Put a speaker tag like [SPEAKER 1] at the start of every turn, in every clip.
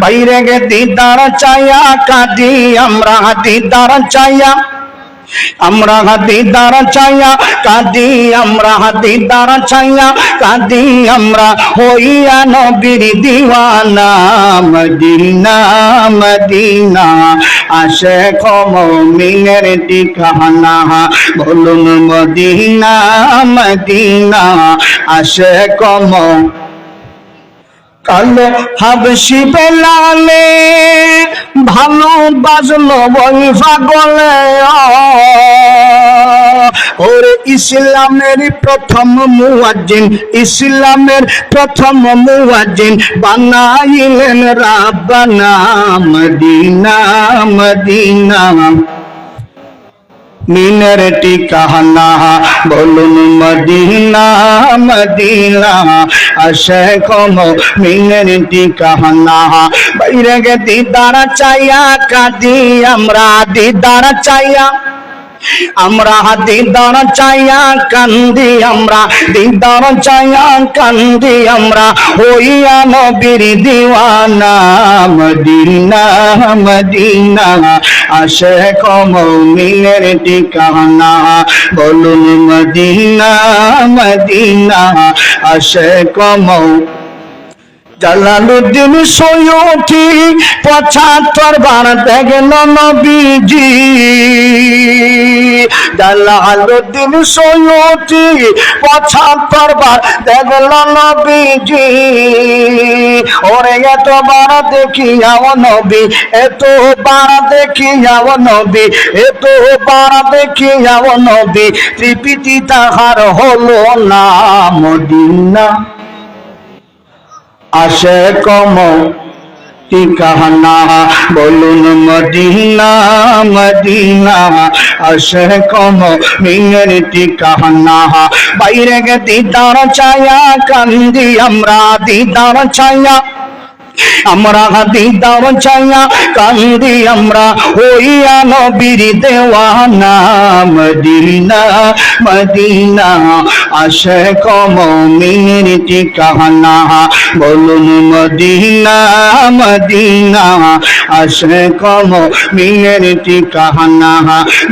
[SPEAKER 1] বাইরে গে দিদার চাইয়া কাঁদি আমরা, দিদার চাইয়া আমরা, দিদার চাইয়া কাঁদি আমরা, দিদার চাইয়া কাঁদি আমরা, হইয়া নবীর দিওয়ানা। মদিনা মদিনা আশিক মুমিনের ঠিকানা, বলুন মদিনা মদিনা আশিক কালো হাবশি বেলালে ভালো বাজলো ওই পাগলে। ওরে ইসলামের প্রথম মুয়াজ্জিন, ইসলামের প্রথম মুয়াজ্জিন বানাইলেন রাব্বানা। মদিনা মদিনা মিনের ঠিকানা, বলুন মদিনা মদিনা আশিক মুমিনের ঠিকানা। বাইরে গে দিদার চাইয়া কাঁদি আমরা, দিদার চাইয়া আমরা, দিদার চাইয়া কান্দি আমরা, দিদার চাইয়া কান্দি আমরা, হইয়া নবীর দিওয়ানা। মদিনা মদিনা আশিক মুমিনের ঠিকানা, বলুন মদিনা মদিনা আশিক জালালুদ্দিন সৈয়দী ৭৫ বার দেখল নবীজি। জালালুদ্দিন সৈয়দী ৭৫ বার দেখল নবীজি। ওরে এতবার দেখিয়াও নবী, এতবার দেখিয়াও নবী, এতবার দেখিয়াও নবী, তৃপ্তি তাহার হলো না। মদিনা আশিক ঠিকানা, বলুন মদিনা মদিনা আশিক মুমিনের ঠিকানা। বাইরে গে দিদার চাইয়া কান্দি আমরা, দিদার চাইয়া আমরা, দিদার চাইয়া কান্দি আমরা, হইয়া নবীর দেওয়ানা। মদিনা মদিনা আশিক মুমিনের ঠিকানা, বলুন মদিনা মদিনা আশিক মুমিনের ঠিকানা।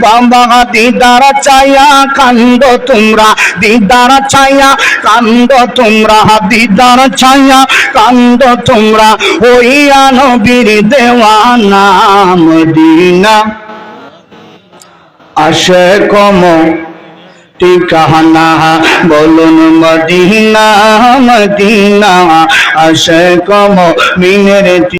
[SPEAKER 1] বাবা দিদার চাইয়া কান্দ তোমরা, দিদার চাইয়া কান্দ তোমরা, দিদার চাইয়া কান্দ তোমরা, হইয়া নবীর দেওয়ানা। মদিনা আশিক ঠিকানা, বলুন মদিনা মদিনা আশিক মুমিনের